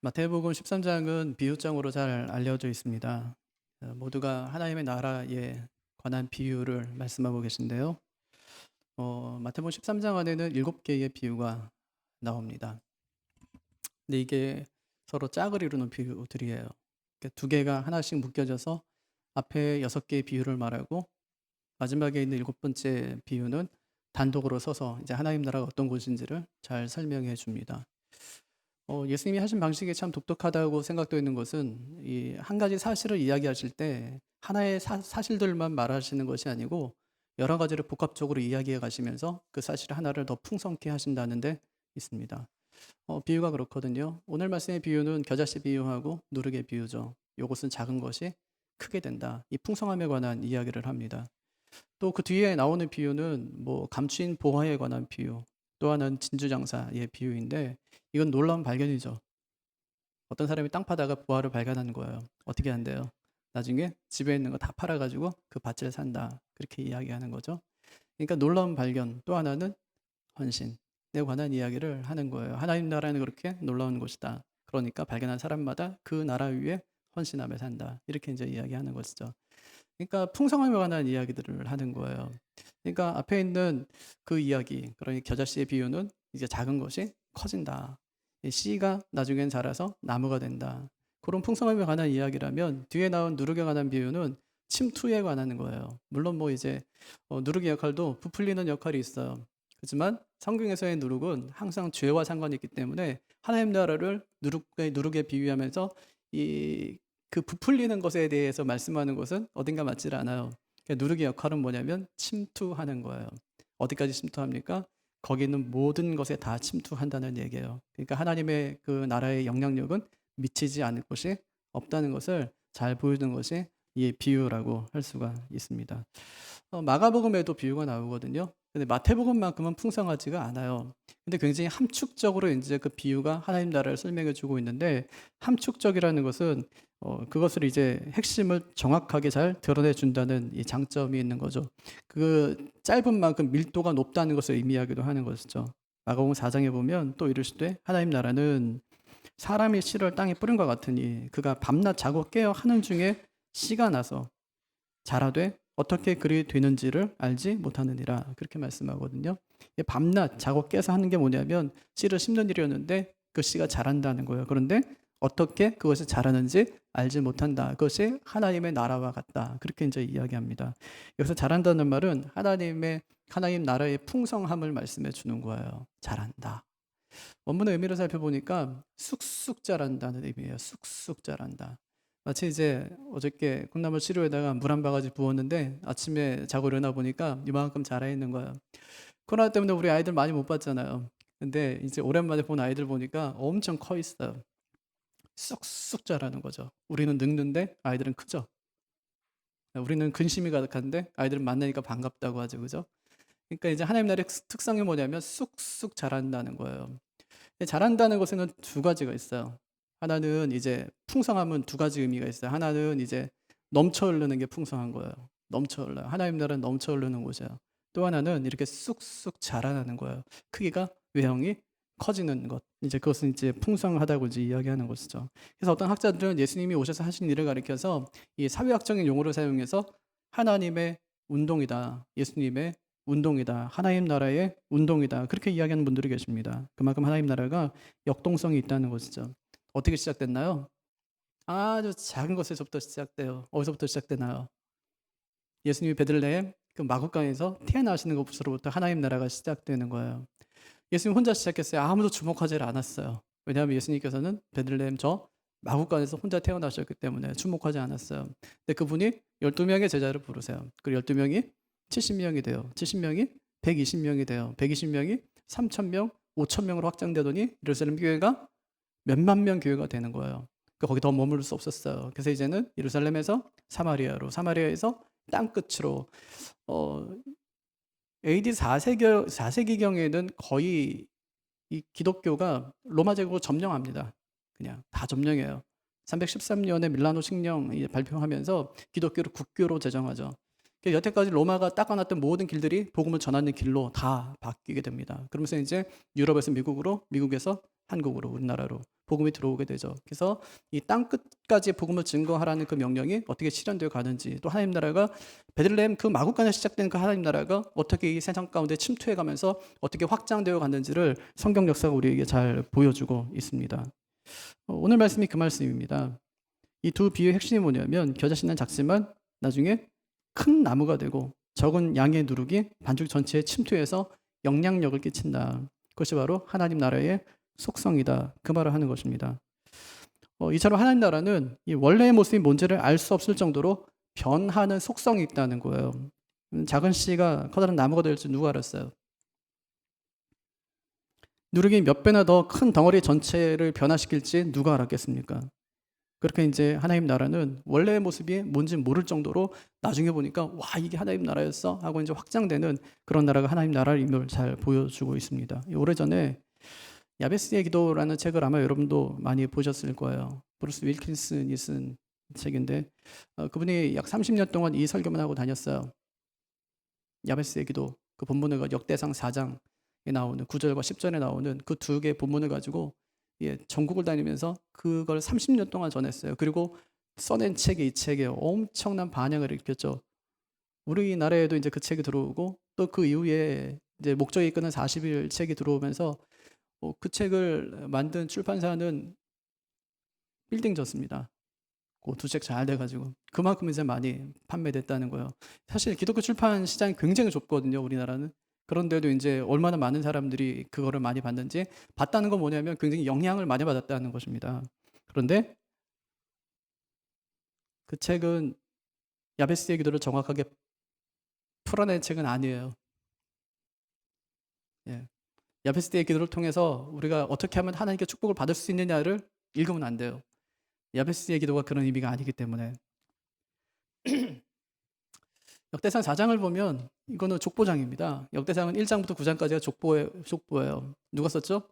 마태복음 13장은 비유장으로 잘 알려져 있습니다. 모두가 하나님의 나라에 관한 비유를 말씀하고 계신데요. 마태복음 13장 안에는 7개의 비유가 나옵니다. 근데 이게 서로 짝을 이루는 비유들이에요. 두 개가 하나씩 묶여져서 앞에 6개의 비유를 말하고 마지막에 있는 7번째 비유는 단독으로 서서 이제 하나님 나라가 어떤 곳인지를 잘 설명해 줍니다. 예수님이 하신 방식이 참 독특하다고 생각되는 것은 이 한 가지 사실을 이야기하실 때 하나의 사실들만 말하시는 것이 아니고 여러 가지를 복합적으로 이야기해 가시면서 그 사실 하나를 더 풍성케 하신다는 데 있습니다. 비유가 그렇거든요. 오늘 말씀의 비유는 겨자씨 비유하고 누룩의 비유죠. 요것은 작은 것이 크게 된다. 이 풍성함에 관한 이야기를 합니다. 또 그 뒤에 나오는 비유는 뭐 감추인 보화에 관한 비유, 또 하나는 진주장사의 비유인데 이건 놀라운 발견이죠. 어떤 사람이 땅 파다가 보화를 발견하는 거예요. 어떻게 한대요? 나중에 집에 있는 거 다 팔아가지고 그 밭을 산다. 그렇게 이야기하는 거죠. 그러니까 놀라운 발견. 또 하나는 헌신에 관한 이야기를 하는 거예요. 하나님 나라는 그렇게 놀라운 곳이다. 그러니까 발견한 사람마다 그 나라 위에 헌신하며 산다. 이렇게 이제 이야기하는 것이죠. 그러니까 풍성함에 관한 이야기들을 하는 거예요. 그러니까 앞에 있는 그 이야기, 그러니까 겨자씨의 비유는 이제 작은 것이 커진다. 이 씨가 나중엔 자라서 나무가 된다. 그런 풍성함에 관한 이야기라면 뒤에 나온 누룩에 관한 비유는 침투에 관한 거예요. 물론 뭐 이제 누룩의 역할도 부풀리는 역할이 있어요. 그렇지만 성경에서의 누룩은 항상 죄와 상관이 있기 때문에 하나님 나라를 누룩에 비유하면서 이 그 부풀리는 것에 대해서 말씀하는 것은 어딘가 맞질 않아요. 그러니까 누룩의 역할은 뭐냐면 침투하는 거예요. 어디까지 침투합니까? 거기 있는 모든 것에 다 침투한다는 얘기예요. 그러니까 하나님의 그 나라의 영향력은 미치지 않을 곳이 없다는 것을 잘 보여주는 것이 이 비유라고 할 수가 있습니다. 마가복음에도 비유가 나오거든요. 근데 마태복음만큼은 풍성하지가 않아요. 근데 굉장히 함축적으로 이제 그 비유가 하나님 나라를 설명해 주고 있는데 함축적이라는 것은 그것을 이제 핵심을 정확하게 잘 드러내 준다는 이 장점이 있는 거죠. 그 짧은 만큼 밀도가 높다는 것을 의미하기도 하는 것이죠. 마가복음 4장에 보면 또 이르시되 하나님 나라는 사람이 씨를 땅에 뿌린 것 같으니 그가 밤낮 자고 깨어 하는 중에 씨가 나서 자라되 어떻게 그리 되는지를 알지 못하느니라 그렇게 말씀하거든요. 밤낮 자고 깨서 하는 게 뭐냐면 씨를 심는 일이었는데 그 씨가 자란다는 거예요. 그런데 어떻게 그것이 자라는지 알지 못한다. 그것이 하나님의 나라와 같다. 그렇게 이제 이야기합니다. 여기서 자란다는 말은 하나님 나라의 풍성함을 말씀해 주는 거예요. 자란다. 원문의 의미를 살펴보니까 쑥쑥 자란다는 의미예요. 쑥쑥 자란다. 마치 이제 어저께 콩나물 시루에다가 물 한 바가지 부었는데 아침에 자고 일어나 보니까 이만큼 자라 있는 거예요. 코로나 때문에 우리 아이들 많이 못 봤잖아요. 근데 이제 오랜만에 본 아이들 보니까 엄청 커 있어요. 쑥쑥 자라는 거죠. 우리는 늙는데 아이들은 크죠. 우리는 근심이 가득한데 아이들은 만나니까 반갑다고 하죠. 그죠? 그러니까 이제 하나님 나라의 특성이 뭐냐면 쑥쑥 자란다는 거예요. 자란다는 것에는 두 가지가 있어요. 하나는 이제 풍성함은 두 가지 의미가 있어요. 하나는 이제 넘쳐 흐르는 게 풍성한 거예요. 넘쳐 흘러요. 하나님 나라는 넘쳐 흐르는 곳이에요. 또 하나는 이렇게 쑥쑥 자라나는 거예요. 크기가 외형이 커지는 것. 이제 그것은 이제 풍성하다고 이제 이야기하는 것이죠. 그래서 어떤 학자들은 예수님이 오셔서 하신 일을 가리켜서 이 사회학적인 용어를 사용해서 하나님의 운동이다. 예수님의 운동이다. 하나님 나라의 운동이다. 그렇게 이야기하는 분들이 계십니다. 그만큼 하나님 나라가 역동성이 있다는 것이죠. 어떻게 시작됐나요? 아주 작은 것에서부터 시작돼요. 어디서부터 시작되나요? 예수님이 베들레헴 그 마구간에서 태어나시는 것으로부터 하나님 나라가 시작되는 거예요. 예수님 혼자 시작했어요. 아무도 주목하지 않았어요. 왜냐하면 예수님께서는 베들레헴 저 마구간에서 혼자 태어나셨기 때문에 주목하지 않았어요. 근데 그분이 12명의 제자를 부르세요. 그리고 12명이 70명이 돼요. 70명이 120명이 돼요. 120명이 3,000명, 5,000명으로 확장되더니 예루살렘 교회가 몇만 명 교회가 되는 거예요. 그러니까 거기 더 머무를 수 없었어요. 그래서 이제는 예루살렘에서 사마리아로, 사마리아에서 땅끝으로 어, AD 4세기경에는 거의 이 기독교가 로마 제국을 점령합니다. 그냥 다 점령해요. 313년에 밀라노 칙령 발표하면서 기독교를 국교로 제정하죠. 여태까지 로마가 닦아놨던 모든 길들이 복음을 전하는 길로 다 바뀌게 됩니다. 그러면서 이제 유럽에서 미국으로, 미국에서 한국으로, 우리나라로 복음이 들어오게 되죠. 그래서 이 땅 끝까지 복음을 증거하라는 그 명령이 어떻게 실현되어 가는지, 또 하나님 나라가 베들레헴 그 마국간에 시작된 그 하나님 나라가 어떻게 이 세상 가운데 침투해 가면서 어떻게 확장되어 갔는지를 성경 역사가 우리에게 잘 보여주고 있습니다. 오늘 말씀이 그 말씀입니다. 이 두 비유의 핵심이 뭐냐면 겨자씨는 작지만 나중에 큰 나무가 되고 적은 양의 누룩이 반죽 전체에 침투해서 영향력을 끼친다. 그것이 바로 하나님 나라의 속성이다. 그 말을 하는 것입니다. 이처럼 하나님 나라는 이 원래의 모습이 뭔지를 알 수 없을 정도로 변하는 속성이 있다는 거예요. 작은 씨가 커다란 나무가 될 줄 누가 알았어요? 누룩이 몇 배나 더 큰 덩어리 전체를 변화시킬지 누가 알았겠습니까? 그렇게 이제 하나님 나라는 원래의 모습이 뭔지 모를 정도로 나중에 보니까 와, 이게 하나님 나라였어 하고 이제 확장되는 그런 나라가 하나님 나라임을 잘 보여주고 있습니다. 오래전에 야베스의 기도라는 책을 아마 여러분도 많이 보셨을 거예요. 브루스 윌킨슨이 쓴 책인데 그분이 약 30년 동안 이 설교만 하고 다녔어요. 야베스의 기도, 그 본문을 역대상 4장에 나오는 9절과 10절에 나오는 그 두 개의 본문을 가지고 전국을 다니면서 그걸 30년 동안 전했어요. 그리고 써낸 책이 이 책에 엄청난 반향을 일으켰죠. 우리나라에도 이제 그 책이 들어오고 또 그 이후에 이제 목적이 이끄는 40일 책이 들어오면서 그 책을 만든 출판사는 빌딩 졌습니다. 그 두 책 잘 돼가지고 그만큼 이제 많이 판매됐다는 거예요. 사실 기독교 출판 시장이 굉장히 좁거든요, 우리나라는. 그런데도 이제 얼마나 많은 사람들이 그거를 많이 봤는지, 봤다는 건 뭐냐면 굉장히 영향을 많이 받았다는 것입니다. 그런데 그 책은 야베스의 기도를 정확하게 풀어낸 책은 아니에요. 야베스의 기도를 통해서 우리가 어떻게 하면 하나님께 축복을 받을 수 있느냐를 읽으면 안 돼요. 야베스의 기도가 그런 의미가 아니기 때문에. 역대상 4장을 보면 이거는 족보장입니다. 역대상은 1장부터 9장까지가 족보예요. 누가 썼죠?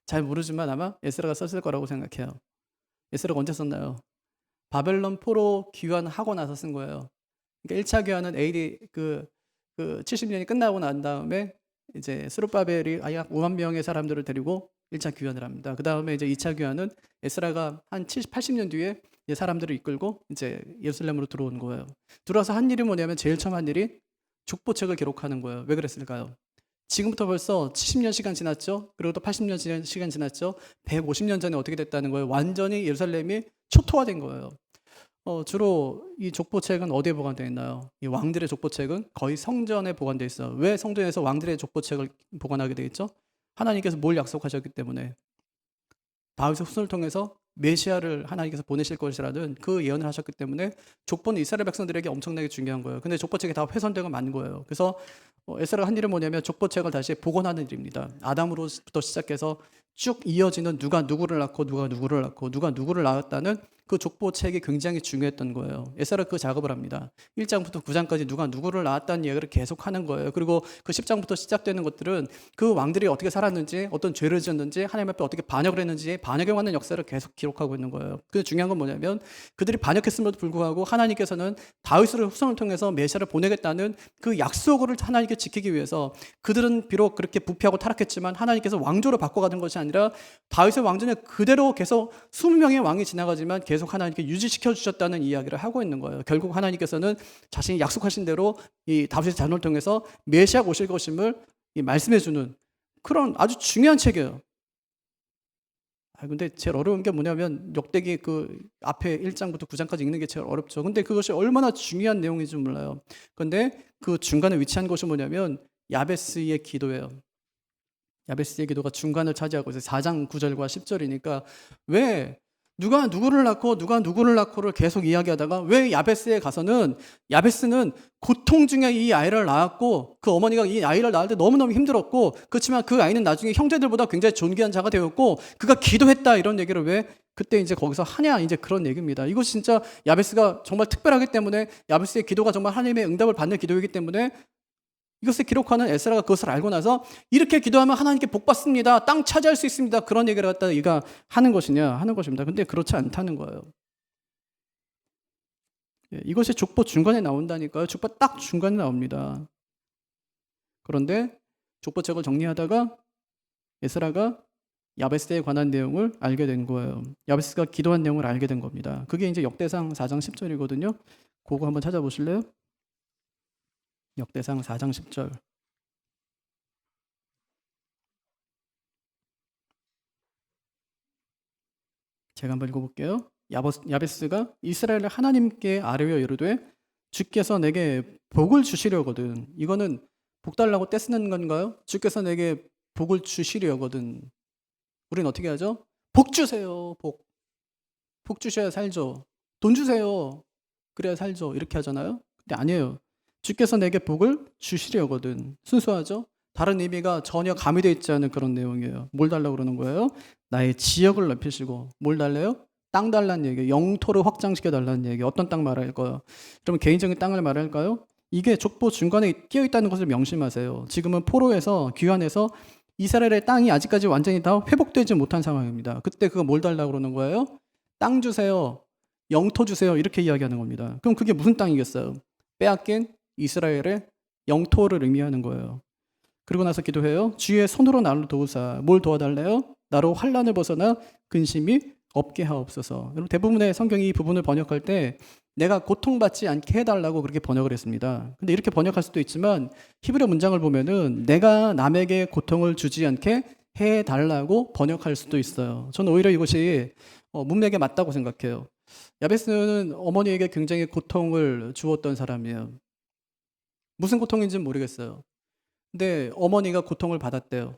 잘 모르지만 아마 에스라가 썼을 거라고 생각해요. 에스라가 언제 썼나요? 바벨론 포로 귀환하고 나서 쓴 거예요. 그러니까 1차 귀환은 AD 70년이 끝나고 난 다음에 이제 스룹바벨이 약 5만 명의 사람들을 데리고 1차 귀환을 합니다. 그 다음에 이제 2차 귀환은 에스라가 한 80년 뒤에 사람들을 이끌고 이제 예루살렘으로 들어온 거예요. 들어와서 한 일이 뭐냐면 제일 처음 한 일이 족보책을 기록하는 거예요. 왜 그랬을까요? 지금부터 벌써 70년 시간 지났죠? 그리고 또 80년 시간 지났죠? 150년 전에 어떻게 됐다는 거예요? 완전히 예루살렘이 초토화된 거예요. 주로 이 족보책은 어디에 보관되어 있나요? 이 왕들의 족보책은 거의 성전에 보관되어 있어요. 왜 성전에서 왕들의 족보책을 보관하게 되어 있죠? 하나님께서 뭘 약속하셨기 때문에. 다윗의 후손을 통해서 메시아를 하나님께서 보내실 것이라는 그 예언을 하셨기 때문에 족보는 이스라엘 백성들에게 엄청나게 중요한 거예요. 근데 족보책이 다 훼손되고 만 거예요. 그래서 에스라가 한 일은 뭐냐면 족보책을 다시 복원하는 일입니다. 아담으로부터 시작해서 쭉 이어지는 누가 누구를 낳고 누가 누구를 낳고 누가 누구를 낳았다는 그 족보책이 굉장히 중요했던 거예요. 에스라가 그 작업을 합니다. 1장부터 9장까지 누가 누구를 낳았다는 이야기를 계속 하는 거예요. 그리고 그 10장부터 시작되는 것들은 그 왕들이 어떻게 살았는지, 어떤 죄를 지었는지, 하나님 앞에 어떻게 반역을 했는지, 반역에 관한 역사를 계속 기록하고 있는 거예요. 그 중요한 건 뭐냐면 그들이 반역했음에도 불구하고 하나님께서는 다윗의 후손을 통해서 메시아를 보내겠다는 그 약속을 하나님께 지키기 위해서 그들은 비록 그렇게 부패하고 타락했지만 하나님께서 왕조로 바꿔가는 것이 아니라 다윗의 왕전에 그대로 계속 20명의 왕이 지나가지만 계속 하나님께 유지시켜 주셨다는 이야기를 하고 있는 거예요. 결국 하나님께서는 자신이 약속하신 대로 이 다윗의 자손을 통해서 메시아가 오실 것임을 말씀해 주는 그런 아주 중요한 책이에요. 근데 제일 어려운 게 뭐냐면 역대기 그 앞에 1장부터 9장까지 읽는 게 제일 어렵죠. 근데 그것이 얼마나 중요한 내용인지 몰라요. 근데 그 중간에 위치한 것이 뭐냐면 야베스의 기도예요. 야베스의 기도가 중간을 차지하고 있어요. 4장 9절과 10절이니까 왜 누가 누구를 낳고 누가 누구를 낳고를 계속 이야기하다가 왜 야베스에 가서는 야베스는 고통 중에 이 아이를 낳았고 그 어머니가 이 아이를 낳을 때 너무너무 힘들었고 그렇지만 그 아이는 나중에 형제들보다 굉장히 존귀한 자가 되었고 그가 기도했다 이런 얘기를 왜 그때 이제 거기서 하냐 이제 그런 얘기입니다. 이거 진짜 야베스가 정말 특별하기 때문에 야베스의 기도가 정말 하나님의 응답을 받는 기도이기 때문에 이것을 기록하는 에스라가 그것을 알고 나서 이렇게 기도하면 하나님께 복 받습니다. 땅 차지할 수 있습니다. 그런 얘기를 갖다 이가 하는 것이냐 하는 것입니다. 근데 그렇지 않다는 거예요. 이것이 족보 중간에 나온다니까요. 족보 딱 중간에 나옵니다. 그런데 족보책을 정리하다가 에스라가 야베스에 관한 내용을 알게 된 거예요. 야베스가 기도한 내용을 알게 된 겁니다. 그게 이제 역대상 4장 10절이거든요. 그거 한번 찾아보실래요? 역대상 4장 10절. 제가 한번 읽어볼게요. 야베스가 이스라엘 하나님께 아뢰어 이르되 주께서 내게 복을 주시려거든. 이거는 복 달라고 떼쓰는 건가요? 주께서 내게 복을 주시려거든. 우리는 어떻게 하죠? 복 주세요. 복. 복 주셔야 살죠. 돈 주세요. 그래야 살죠. 이렇게 하잖아요. 근데 아니에요. 주께서 내게 복을 주시려거든. 순수하죠? 다른 의미가 전혀 가미되어 있지 않은 그런 내용이에요. 뭘 달라고 그러는 거예요? 나의 지역을 넓히시고. 뭘 달래요? 땅 달라는 얘기예요. 영토를 확장시켜 달라는 얘기예요. 어떤 땅 말할까요? 그러면 개인적인 땅을 말할까요? 이게 족보 중간에 끼어 있다는 것을 명심하세요. 지금은 포로에서 귀환해서 이스라엘의 땅이 아직까지 완전히 다 회복되지 못한 상황입니다. 그때 그거 뭘 달라고 그러는 거예요? 땅 주세요. 영토 주세요. 이렇게 이야기하는 겁니다. 그럼 그게 무슨 땅이겠어요? 빼앗긴 이스라엘의 영토를 의미하는 거예요. 그리고 나서 기도해요. 주의 손으로 나를 도우사. 뭘 도와달래요? 나로 환난을 벗어나 근심이 없게 하옵소서. 여러분 대부분의 성경이 이 부분을 번역할 때 내가 고통받지 않게 해달라고 그렇게 번역을 했습니다. 근데 이렇게 번역할 수도 있지만 히브리 문장을 보면은 내가 남에게 고통을 주지 않게 해달라고 번역할 수도 있어요. 저는 오히려 이것이 문맥에 맞다고 생각해요. 야베스는 어머니에게 굉장히 고통을 주었던 사람이에요. 무슨 고통인지는 모르겠어요. 근데 어머니가 고통을 받았대요.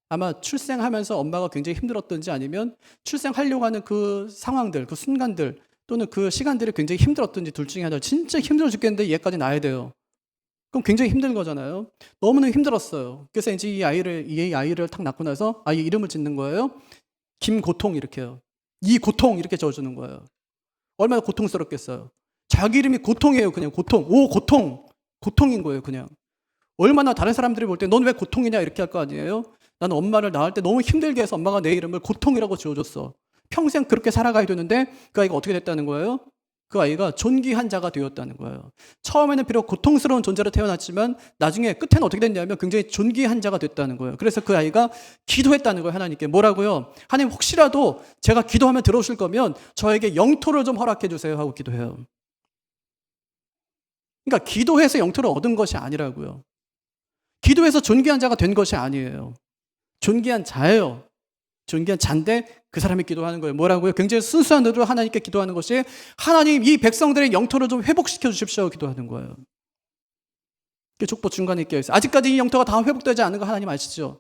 아마 출생하면서 엄마가 굉장히 힘들었던지 아니면 출생하려고 하는 그 상황들, 그 순간들 또는 그 시간들이 굉장히 힘들었던지 둘 중에 하나. 진짜 힘들어 죽겠는데 얘까지 낳아야 돼요. 그럼 굉장히 힘든 거잖아요. 너무나 힘들었어요. 그래서 이제 이 아이를 탁 낳고 나서 아이 이름을 짓는 거예요. 김고통 이렇게요. 이 고통 이렇게 지어주는 거예요. 얼마나 고통스럽겠어요. 자기 이름이 고통이에요. 그냥 고통. 오 고통. 고통인 거예요. 그냥. 얼마나 다른 사람들이 볼 때 넌 왜 고통이냐 이렇게 할 거 아니에요. 나는 엄마를 낳을 때 너무 힘들게 해서 엄마가 내 이름을 고통이라고 지어줬어. 평생 그렇게 살아가야 되는데 그 아이가 어떻게 됐다는 거예요? 그 아이가 존귀한 자가 되었다는 거예요. 처음에는 비록 고통스러운 존재로 태어났지만 나중에 끝에는 어떻게 됐냐면 굉장히 존귀한 자가 됐다는 거예요. 그래서 그 아이가 기도했다는 거예요. 하나님께. 뭐라고요? 하나님 혹시라도 제가 기도하면 들어오실 거면 저에게 영토를 좀 허락해 주세요 하고 기도해요. 그러니까 기도해서 영토를 얻은 것이 아니라고요. 기도해서 존귀한 자가 된 것이 아니에요. 존귀한 자예요. 존귀한 자인데 그 사람이 기도하는 거예요. 뭐라고요? 굉장히 순수한 의도로 하나님께 기도하는 것이 하나님 이 백성들의 영토를 좀 회복시켜 주십시오 기도하는 거예요. 족보 중간에 끼어있어요. 아직까지 이 영토가 다 회복되지 않은 거 하나님 아시죠?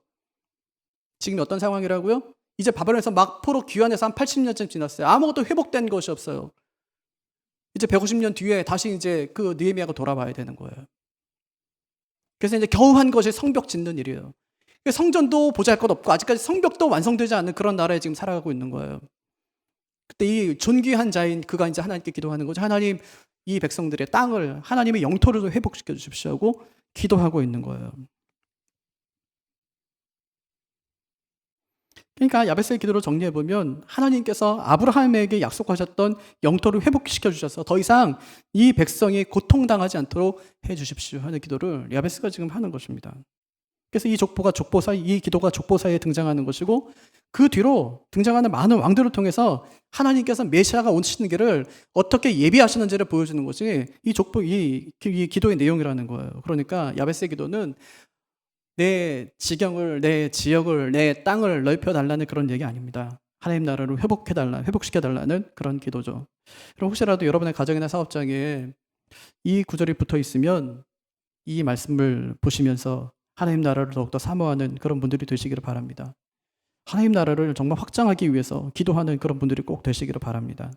지금 어떤 상황이라고요? 이제 바벨론에서 막 포로 귀환해서 한 80년쯤 지났어요. 아무것도 회복된 것이 없어요. 이제 150년 뒤에 다시 이제 그 느헤미야가 돌아와야 되는 거예요. 그래서 이제 겨우 한 것이 성벽 짓는 일이에요. 성전도 보잘것없고 아직까지 성벽도 완성되지 않는 그런 나라에 지금 살아가고 있는 거예요. 그때 이 존귀한 자인 그가 이제 하나님께 기도하는 거죠. 하나님 이 백성들의 땅을 하나님의 영토를 좀 회복시켜 주십시오 하고 기도하고 있는 거예요. 그러니까 야베스의 기도를 정리해 보면 하나님께서 아브라함에게 약속하셨던 영토를 회복시켜 주셔서 더 이상 이 백성이 고통당하지 않도록 해 주십시오 하는 기도를 야베스가 지금 하는 것입니다. 그래서 이 기도가 족보 사이에 등장하는 것이고 그 뒤로 등장하는 많은 왕들을 통해서 하나님께서 메시아가 오시는 길을 어떻게 예비하시는지를 보여주는 것이 이 기도의 내용이라는 거예요. 그러니까 야베스의 기도는 내 지경을, 내 지역을, 내 땅을 넓혀달라는 그런 얘기 아닙니다. 하나님 나라를 회복시켜달라는 그런 기도죠. 그럼 혹시라도 여러분의 가정이나 사업장에 이 구절이 붙어 있으면 이 말씀을 보시면서 하나님 나라를 더욱더 사모하는 그런 분들이 되시기를 바랍니다. 하나님 나라를 정말 확장하기 위해서 기도하는 그런 분들이 꼭 되시기를 바랍니다.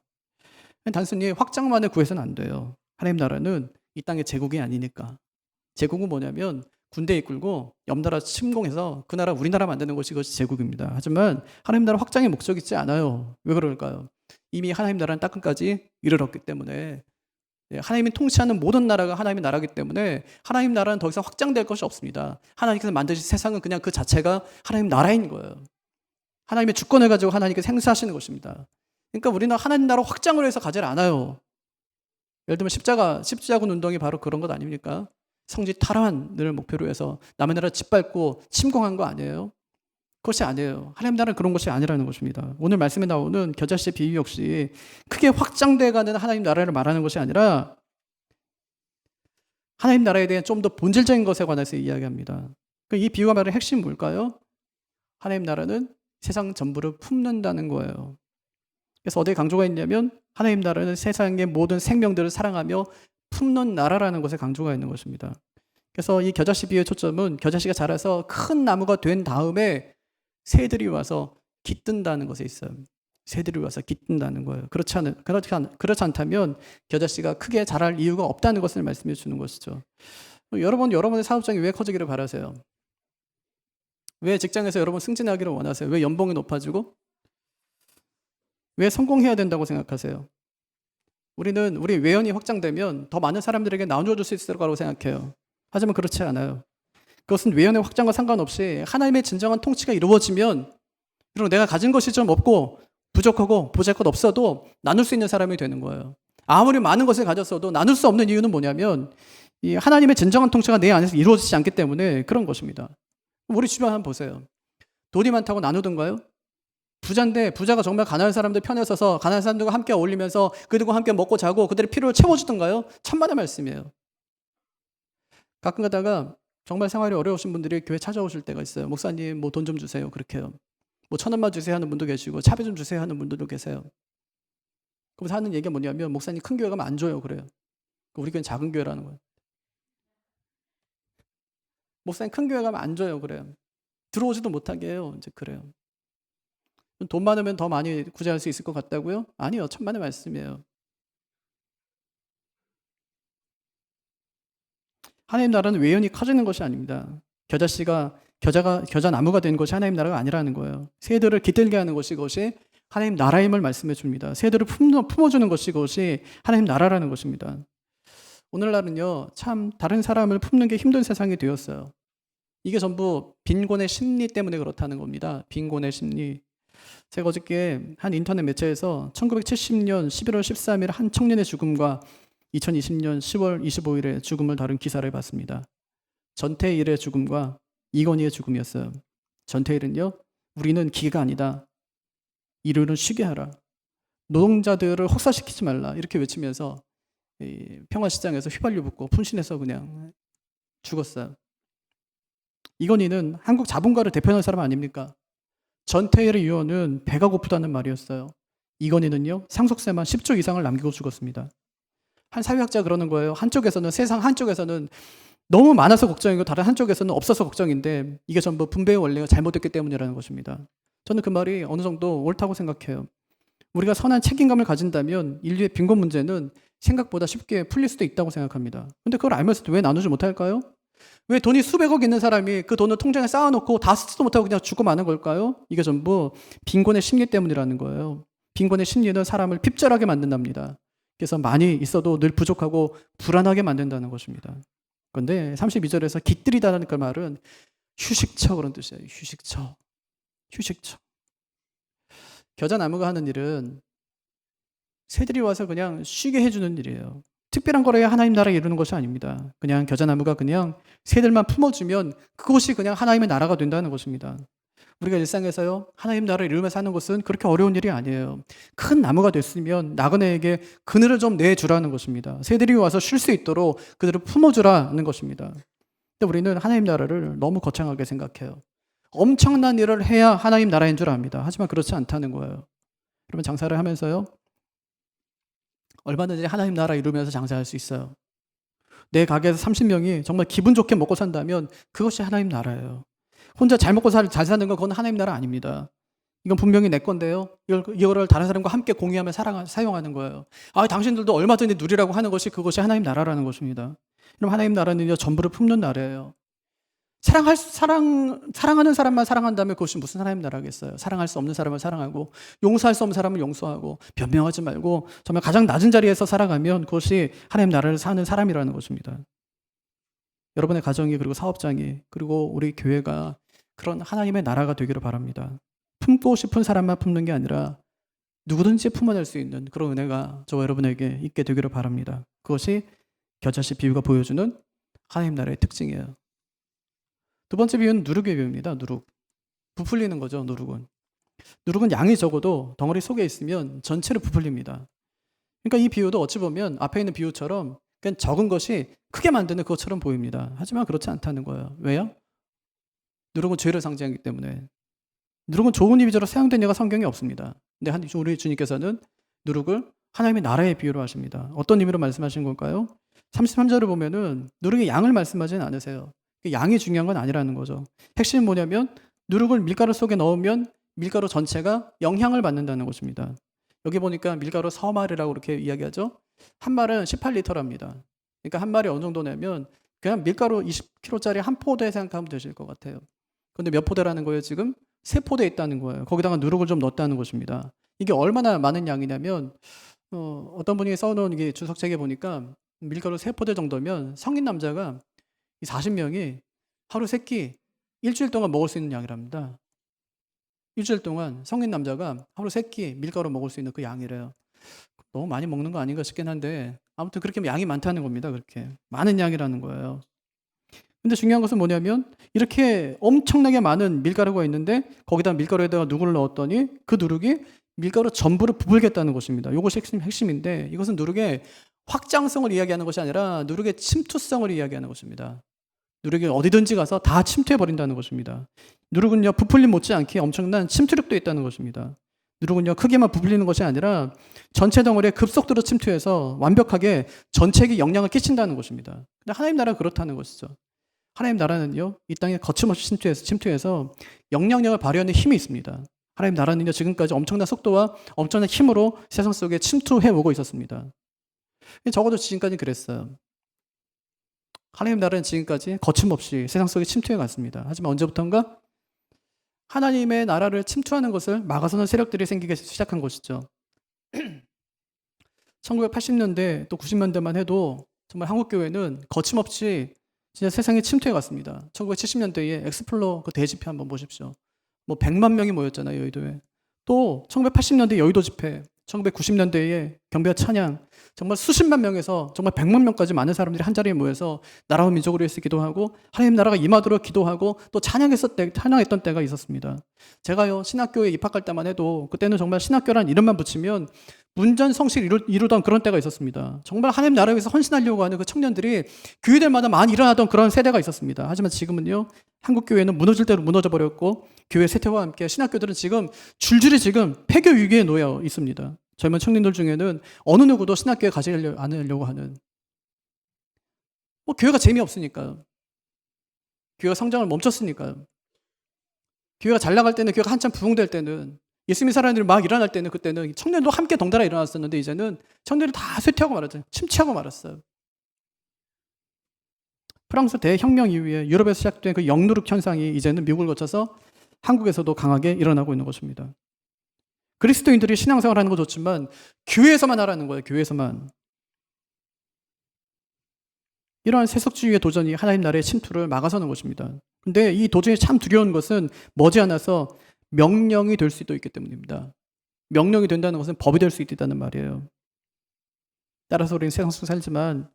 단순히 확장만을 구해서는 안 돼요. 하나님 나라는 이 땅의 제국이 아니니까. 제국은 뭐냐면 군대 이끌고 옆나라 침공해서 그 나라 우리나라 만드는 것이 그것이 제국입니다. 하지만 하나님 나라 확장의 목적이 있지 않아요. 왜 그럴까요? 이미 하나님 나라는 땅끝까지 이르렀기 때문에 하나님이 통치하는 모든 나라가 하나님의 나라이기 때문에 하나님 나라는 더 이상 확장될 것이 없습니다. 하나님께서 만드신 세상은 그냥 그 자체가 하나님 나라인 거예요. 하나님의 주권을 가지고 하나님께서 행사하시는 것입니다. 그러니까 우리는 하나님 나라 확장을 해서 가지 않아요. 예를 들면 십자군 운동이 바로 그런 것 아닙니까? 성지 탈환을 목표로 해서 남의 나라 짓밟고 침공한 거 아니에요? 그것이 아니에요. 하나님 나라는 그런 것이 아니라는 것입니다. 오늘 말씀에 나오는 겨자씨 비유 역시 크게 확장돼가는 하나님 나라를 말하는 것이 아니라 하나님 나라에 대한 좀 더 본질적인 것에 관해서 이야기합니다. 이 비유가 말하는 핵심이 뭘까요? 하나님 나라는 세상 전부를 품는다는 거예요. 그래서 어디에 강조가 있냐면 하나님 나라는 세상의 모든 생명들을 사랑하며 품는 나라라는 것에 강조가 있는 것입니다. 그래서 이 겨자씨 비유의 초점은 겨자씨가 자라서 큰 나무가 된 다음에 새들이 와서 깃든다는 것에 있어요. 새들이 와서 깃든다는 거예요. 그렇지 않다면 겨자씨가 크게 자랄 이유가 없다는 것을 말씀해 주는 것이죠. 여러분의 사업장이 왜 커지기를 바라세요? 왜 직장에서 여러분 승진하기를 원하세요? 왜 연봉이 높아지고? 왜 성공해야 된다고 생각하세요? 우리 외연이 확장되면 더 많은 사람들에게 나눠줄 수 있을 거라고 생각해요. 하지만 그렇지 않아요. 그것은 외연의 확장과 상관없이 하나님의 진정한 통치가 이루어지면, 그리고 내가 가진 것이 좀 없고 부족하고 보잘것 없어도 나눌 수 있는 사람이 되는 거예요. 아무리 많은 것을 가졌어도 나눌 수 없는 이유는 뭐냐면 이 하나님의 진정한 통치가 내 안에서 이루어지지 않기 때문에 그런 것입니다. 우리 주변 한번 보세요. 돈이 많다고 나누던가요? 부자인데 부자가 정말 가난한 사람들 편에 서서 가난한 사람들과 함께 어울리면서 그들과 함께 먹고 자고 그들의 필요를 채워주던가요? 천만의 말씀이에요. 가끔 가다가 정말 생활이 어려우신 분들이 교회 찾아오실 때가 있어요. 목사님 뭐 돈 좀 주세요. 그렇게 해요. 뭐 1,000원만 주세요 하는 분도 계시고 차비 좀 주세요 하는 분들도 계세요. 그래서 하는 얘기가 뭐냐면 목사님 큰 교회 가면 안 줘요. 그래요. 우리 교회는 작은 교회라는 거예요. 목사님 큰 교회 가면 안 줘요. 그래요. 들어오지도 못하게 해요. 이제 그래요. 돈 많으면 더 많이 구제할 수 있을 것 같다고요? 아니요. 천만의 말씀이에요. 하나님 나라는 외연이 커지는 것이 아닙니다. 겨자 나무가 된 것이 하나님 나라가 아니라는 거예요. 새들을 깃들게 하는 것이 그것이 하나님 나라임을 말씀해 줍니다. 새들을 품어주는 것이 그것이 하나님 나라라는 것입니다. 오늘날은요, 참 다른 사람을 품는 게 힘든 세상이 되었어요. 이게 전부 빈곤의 심리 때문에 그렇다는 겁니다. 빈곤의 심리. 제가 어저께 한 인터넷 매체에서 1970년 11월 13일 한 청년의 죽음과 2020년 10월 25일의 죽음을 다룬 기사를 봤습니다. 전태일의 죽음과 이건희의 죽음이었어요. 전태일은요, 우리는 기계가 아니다. 일을 쉬게 하라. 노동자들을 혹사시키지 말라. 이렇게 외치면서 평화시장에서 휘발유 붓고 분신해서 그냥 죽었어요. 이건희는 한국 자본가를 대표하는 사람 아닙니까? 전태일의 유언은 배가 고프다는 말이었어요. 이건희는요, 상속세만 10조 이상을 남기고 죽었습니다. 한 사회학자가 그러는 거예요. 세상 한쪽에서는 너무 많아서 걱정이고 다른 한쪽에서는 없어서 걱정인데 이게 전부 분배의 원리가 잘못됐기 때문이라는 것입니다. 저는 그 말이 어느 정도 옳다고 생각해요. 우리가 선한 책임감을 가진다면 인류의 빈곤 문제는 생각보다 쉽게 풀릴 수도 있다고 생각합니다. 근데 그걸 알면서도 왜 나누지 못할까요? 왜 돈이 수백억 있는 사람이 그 돈을 통장에 쌓아놓고 다 쓰지도 못하고 그냥 죽고 마는 걸까요? 이게 전부 빈곤의 심리 때문이라는 거예요. 빈곤의 심리는 사람을 핍절하게 만든답니다. 그래서 많이 있어도 늘 부족하고 불안하게 만든다는 것입니다. 그런데 32절에서 깃들이다라는 그 말은 휴식처 그런 뜻이에요. 휴식처. 겨자나무가 하는 일은 새들이 와서 그냥 쉬게 해주는 일이에요. 특별한 거래야 하나님 나라에 이루는 것이 아닙니다. 그냥 겨자나무가 그냥 새들만 품어주면 그것이 그냥 하나님의 나라가 된다는 것입니다. 우리가 일상에서요, 하나님 나라를 이루며 사는 것은 그렇게 어려운 일이 아니에요. 큰 나무가 됐으면 나그네에게 그늘을 좀 내주라는 것입니다. 새들이 와서 쉴 수 있도록 그들을 품어주라는 것입니다. 근데 우리는 하나님 나라를 너무 거창하게 생각해요. 엄청난 일을 해야 하나님 나라인 줄 압니다. 하지만 그렇지 않다는 거예요. 여러분 장사를 하면서요, 얼마든지 하나님 나라 이루면서 장사할 수 있어요. 내 가게에서 30명이 정말 기분 좋게 먹고 산다면 그것이 하나님 나라예요. 혼자 잘 먹고 잘 사는 건 그건 하나님 나라 아닙니다. 이건 분명히 내 건데요. 이거를 다른 사람과 함께 공유하며 사용하는 거예요. 당신들도 얼마든지 누리라고 하는 것이 그것이 하나님 나라라는 것입니다. 그럼 하나님 나라는요, 전부를 품는 나라예요. 사랑하는 사람만 사랑한다면 그것이 무슨 하나님 나라겠어요. 사랑할 수 없는 사람을 사랑하고 용서할 수 없는 사람을 용서하고 변명하지 말고 정말 가장 낮은 자리에서 살아가면 그것이 하나님 나라를 사는 사람이라는 것입니다. 여러분의 가정이 그리고 사업장이 그리고 우리 교회가 그런 하나님의 나라가 되기를 바랍니다. 품고 싶은 사람만 품는 게 아니라 누구든지 품어낼 수 있는 그런 은혜가 저와 여러분에게 있게 되기를 바랍니다. 그것이 겨자씨 비유가 보여주는 하나님 나라의 특징이에요. 두 번째 비유는 누룩의 비유입니다. 누룩. 부풀리는 거죠, 누룩은. 누룩은 양이 적어도 덩어리 속에 있으면 전체로 부풀립니다. 그러니까 이 비유도 어찌 보면 앞에 있는 비유처럼 그냥 적은 것이 크게 만드는 그것처럼 보입니다. 하지만 그렇지 않다는 거예요. 왜요? 누룩은 죄를 상징하기 때문에. 누룩은 좋은 이미지로 사용된 예가 성경에 없습니다. 근데 우리 주님께서는 누룩을 하나님의 나라의 비유로 하십니다. 어떤 의미로 말씀하신 걸까요? 33절을 보면은 누룩의 양을 말씀하지는 않으세요. 양이 중요한 건 아니라는 거죠. 핵심은 뭐냐면 누룩을 밀가루 속에 넣으면 밀가루 전체가 영향을 받는다는 것입니다. 여기 보니까 밀가루 서말이라고 그렇게 이야기하죠. 한 말은 18리터랍니다. 그러니까 한 말이 어느 정도냐면 그냥 밀가루 20kg짜리 한 포대 생각하면 되실 것 같아요. 근데 몇 포대라는 거예요, 지금? 3포대 있다는 거예요. 거기다가 누룩을 좀 넣었다는 것입니다. 이게 얼마나 많은 양이냐면 어떤 분이 써놓은 게 주석책에 보니까 밀가루 3포대 정도면 성인 남자가 40명이 하루 3끼 일주일 동안 먹을 수 있는 양이랍니다. 일주일 동안 성인 남자가 하루 3끼 밀가루 먹을 수 있는 그 양이래요. 너무 많이 먹는 거 아닌가 싶긴 한데 아무튼 그렇게 양이 많다는 겁니다. 그렇게 많은 양이라는 거예요. 근데 중요한 것은 뭐냐면 이렇게 엄청나게 많은 밀가루가 있는데 거기다 밀가루에다가 누룩을 넣었더니 그 누룩이 밀가루 전부를 부풀겠다는 것입니다. 이것이 핵심인데 이것은 누룩의 확장성을 이야기하는 것이 아니라 누룩의 침투성을 이야기하는 것입니다. 누룩이 어디든지 가서 다 침투해버린다는 것입니다. 누룩은요, 부풀림 못지않게 엄청난 침투력도 있다는 것입니다. 누룩은요, 크게만 부풀리는 것이 아니라 전체 덩어리에 급속도로 침투해서 완벽하게 전체에게 영향을 끼친다는 것입니다. 근데 하나님 나라가 그렇다는 것이죠. 하나님 나라는요, 이 땅에 거침없이 침투해서 영향력을 발휘하는 힘이 있습니다. 하나님 나라는요, 지금까지 엄청난 속도와 엄청난 힘으로 세상 속에 침투해 오고 있었습니다. 적어도 지금까지 그랬어요. 하나님 나라는 지금까지 거침없이 세상 속에 침투해 갔습니다. 하지만 언제부턴가 하나님의 나라를 침투하는 것을 막아서는 세력들이 생기기 시작한 것이죠. 1980년대 또 90년대만 해도 정말 한국교회는 거침없이 진짜 세상에 침투해 갔습니다. 1970년대에 엑스플로 그 대집회 한번 보십시오. 뭐 100만 명이 모였잖아요, 여의도에. 또 1980년대 여의도 집회, 1990년대에 경배 찬양, 정말 수십만 명에서 정말 100만 명까지 많은 사람들이 한 자리에 모여서 나라와 민족을 위해서 기도하고 하나님 나라가 임하도록 기도하고 또 찬양했던 때가 있었습니다. 제가요, 신학교에 입학할 때만 해도 그때는 정말 신학교란 이름만 붙이면 문전성시를 이루던 그런 때가 있었습니다. 정말 하나님 나라를 위해서 헌신하려고 하는 그 청년들이 교회들마다 많이 일어나던 그런 세대가 있었습니다. 하지만 지금은요, 한국교회는 무너질 대로 무너져 버렸고 교회 쇠퇴와 함께 신학교들은 지금 줄줄이 지금 폐교 위기에 놓여 있습니다. 젊은 청년들 중에는 어느 누구도 신학교에 가지 않으려고 하는, 교회가 재미없으니까요. 교회가 성장을 멈췄으니까요. 교회가 잘 나갈 때는, 교회가 한참 부흥될 때는, 예수 믿는 사람들이 막 일어날 때는, 그때는 청년도 함께 덩달아 일어났었는데 이제는 청년들이 다 쇠퇴하고 말았죠. 침체하고 말았어요. 프랑스 대혁명 이후에 유럽에서 시작된 그 영누룩 현상이 이제는 미국을 거쳐서 한국에서도 강하게 일어나고 있는 것입니다. 그리스도인들이 신앙생활하는 거 좋지만 교회에서만 하라는 거예요. 교회에서만. 이러한 세속주의의 도전이 하나님 나라의 침투를 막아서는 것입니다. 근데 이 도전이 참 두려운 것은 머지않아서 명령이 될 수도 있기 때문입니다. 명령이 된다는 것은 법이 될 수 있다는 말이에요. 따라서 우리는 세상 속 살지만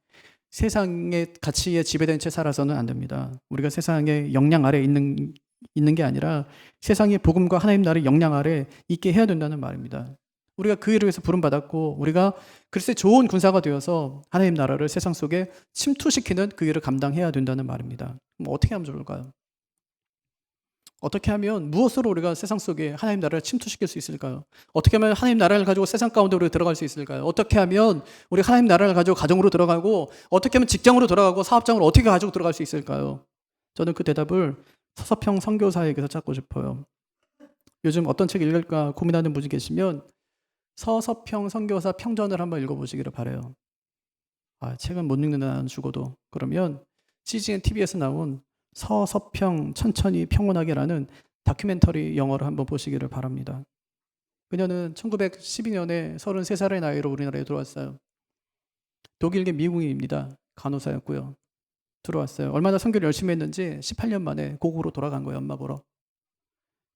세상의 가치에 지배된 채 살아서는 안 됩니다. 우리가 세상의 영향 아래 있는 게 아니라 세상의 복음과 하나님 나라의 영향 아래 있게 해야 된다는 말입니다. 우리가 그 일을 위해서 부름받았고 우리가 글쎄 좋은 군사가 되어서 하나님 나라를 세상 속에 침투시키는 그 일을 감당해야 된다는 말입니다. 어떻게 하면 좋을까요? 어떻게 하면 무엇으로 우리가 세상 속에 하나님 나라를 침투시킬 수 있을까요? 어떻게 하면 하나님 나라를 가지고 세상 가운데 우리가 들어갈 수 있을까요? 어떻게 하면 우리 하나님 나라를 가지고 가정으로 들어가고 어떻게 하면 직장으로 들어가고 사업장으로 어떻게 가지고 들어갈 수 있을까요? 저는 그 대답을 서서평 선교사에게서 찾고 싶어요. 요즘 어떤 책 읽을까 고민하는 분이 계시면 서서평 선교사 평전을 한번 읽어보시기를 바라요. 책은 못 읽는다 죽어도. 그러면 CGN TV에서 나온 서서평 천천히 평온하게라는 다큐멘터리 영화를 한번 보시기를 바랍니다. 그녀는 1912년에 33살의 나이로 우리나라에 들어왔어요. 독일계 미국인입니다. 간호사였고요. 들어왔어요. 얼마나 선교를 열심히 했는지 18년 만에 고국으로 돌아간 거예요. 엄마 보러.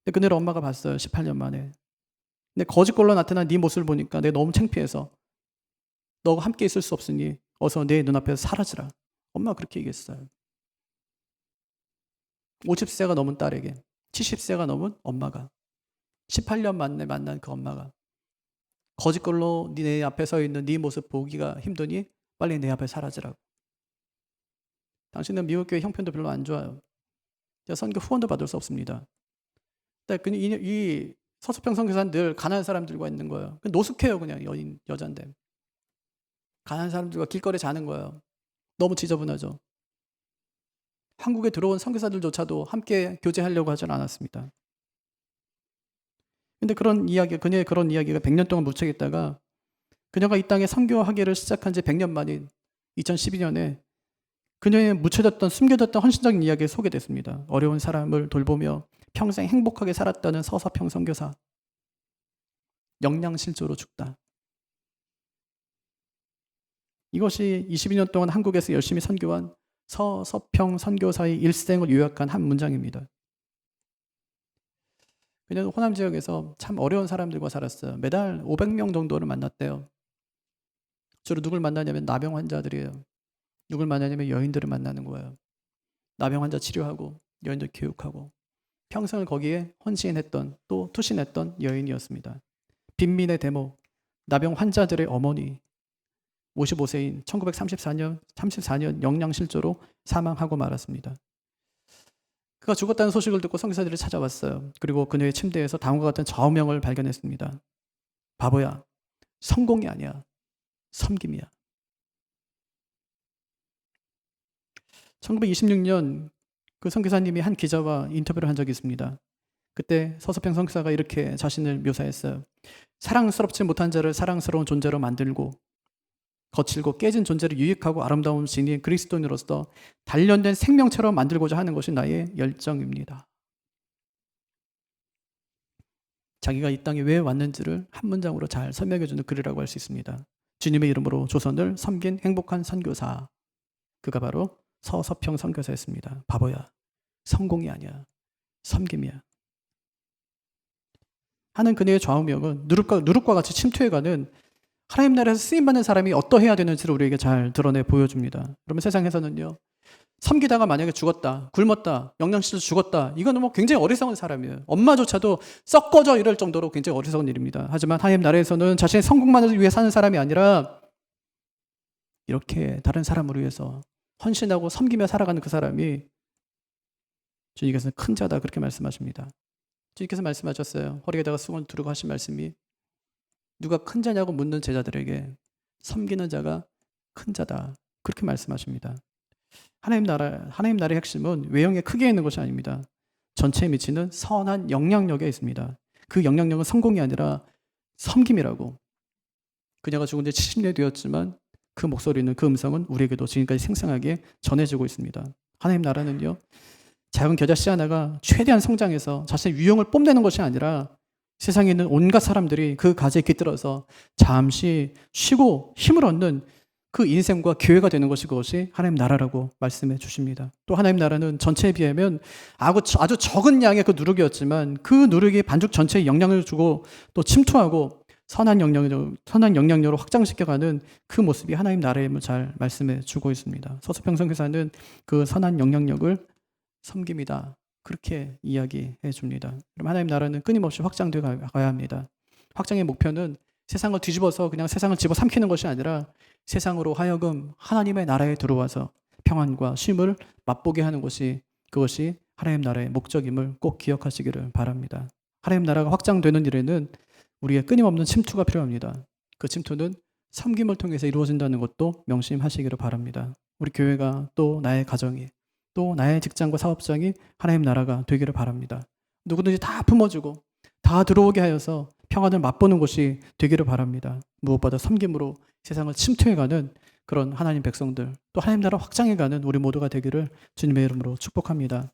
근데 그녀를 엄마가 봤어요. 18년 만에. 근데 거짓골로 나타난 네 모습을 보니까 내가 너무 창피해서 너와 함께 있을 수 없으니 어서 내 눈앞에서 사라지라. 엄마가 그렇게 얘기했어요. 50세가 넘은 딸에게. 70세가 넘은 엄마가 18년 만에 만난 그 엄마가 거짓걸로 네 앞에 서 있는 네 모습 보기가 힘드니 빨리 내 앞에 사라지라고. 당신은 미국 교회 형편도 별로 안 좋아요. 선교 후원도 받을 수 없습니다. 이 서수평 선교사는 늘 가난한 사람들과 있는 거예요. 노숙해요. 그냥 여자인데. 가난한 사람들과 길거리에 자는 거예요. 너무 지저분하죠. 한국에 들어온 선교사들조차도 함께 교제하려고 하진 않았습니다. 근데 그녀의 그런 이야기가 100년 동안 묻혀있다가 그녀가 이 땅에 선교하기를 시작한 지 100년 만인 2012년에 그녀의 묻혀졌던 숨겨졌던 헌신적인 이야기가 소개됐습니다. 어려운 사람을 돌보며 평생 행복하게 살았다는 서서평 선교사. 영양실조로 죽다. 이것이 22년 동안 한국에서 열심히 선교한 서서평 선교사의 일생을 요약한 한 문장입니다. 그녀는 호남 지역에서 참 어려운 사람들과 살았어요. 매달 500명 정도를 만났대요. 주로 누굴 만나냐면 나병 환자들이에요. 누굴 만나냐면 여인들을 만나는 거예요. 나병 환자 치료하고 여인들 교육하고 평생을 거기에 헌신했던 또 투신했던 여인이었습니다. 빈민의 대목, 나병 환자들의 어머니, 55세인 1934년 영양실조로 사망하고 말았습니다. 그가 죽었다는 소식을 듣고 선교사들이 찾아왔어요. 그리고 그녀의 침대에서 다음과 같은 좌우명을 발견했습니다. 바보야, 성공이 아니야, 섬김이야. 1926년 그 선교사님이 한 기자와 인터뷰를 한 적이 있습니다. 그때 서서평 선교사가 이렇게 자신을 묘사했어요. 사랑스럽지 못한 자를 사랑스러운 존재로 만들고 거칠고 깨진 존재를 유익하고 아름다운 진리의 그리스도인으로서 단련된 생명체로 만들고자 하는 것이 나의 열정입니다. 자기가 이 땅에 왜 왔는지를 한 문장으로 잘 설명해주는 글이라고 할 수 있습니다. 주님의 이름으로 조선을 섬긴 행복한 선교사. 그가 바로 서서평 선교사였습니다. 바보야, 성공이 아니야, 섬김이야. 하는 그녀의 좌우명은 누룩과 같이 침투해가는 하나님 나라에서 쓰임받는 사람이 어떠해야 되는지를 우리에게 잘 드러내 보여줍니다. 그러면 세상에서는요, 섬기다가 만약에 죽었다, 굶었다, 영양실조 죽었다, 이거는 뭐 굉장히 어리석은 사람이에요. 엄마조차도 썩 꺼져 이럴 정도로 굉장히 어리석은 일입니다. 하지만 하나님 나라에서는 자신의 성공만을 위해 사는 사람이 아니라 이렇게 다른 사람을 위해서 헌신하고 섬기며 살아가는 그 사람이 주님께서는 큰 자다 그렇게 말씀하십니다. 주님께서 말씀하셨어요. 허리에다가 수건 두르고 하신 말씀이 누가 큰 자냐고 묻는 제자들에게 섬기는 자가 큰 자다 그렇게 말씀하십니다. 하나님 나라의 핵심은 외형에 크게 있는 것이 아닙니다. 전체에 미치는 선한 영향력에 있습니다. 그 영향력은 성공이 아니라 섬김이라고. 그녀가 죽은 지 70년이 되었지만 그 목소리는, 그 음성은 우리에게도 지금까지 생생하게 전해지고 있습니다. 하나님 나라는요, 작은 겨자씨 하나가 최대한 성장해서 자신의 유형을 뽐내는 것이 아니라 세상에 있는 온갖 사람들이 그 가지에 깃들어서 잠시 쉬고 힘을 얻는 그 인생과 교회가 되는 것이 그것이 하나님 나라라고 말씀해 주십니다. 또 하나님 나라는 전체에 비하면 아주 적은 양의 그 누룩이었지만 그 누룩이 반죽 전체에 영향을 주고 또 침투하고 선한 영향력으로 확장시켜가는 그 모습이 하나님 나라임을 잘 말씀해 주고 있습니다. 서수평 선교사는 그 선한 영향력을 섬김이다 그렇게 이야기해 줍니다. 그럼 하나님 나라는 끊임없이 확장되어 가야 합니다. 확장의 목표는 세상을 뒤집어서 그냥 세상을 집어삼키는 것이 아니라 세상으로 하여금 하나님의 나라에 들어와서 평안과 쉼을 맛보게 하는 것이 그것이 하나님 나라의 목적임을 꼭 기억하시기를 바랍니다. 하나님 나라가 확장되는 일에는 우리의 끊임없는 침투가 필요합니다. 그 침투는 섬김을 통해서 이루어진다는 것도 명심하시기를 바랍니다. 우리 교회가 또 나의 가정이 또 나의 직장과 사업장이 하나님 나라가 되기를 바랍니다. 누구든지 다 품어주고 다 들어오게 하여서 평안을 맛보는 곳이 되기를 바랍니다. 무엇보다 섬김으로 세상을 침투해가는 그런 하나님 백성들, 또 하나님 나라 확장해가는 우리 모두가 되기를 주님의 이름으로 축복합니다.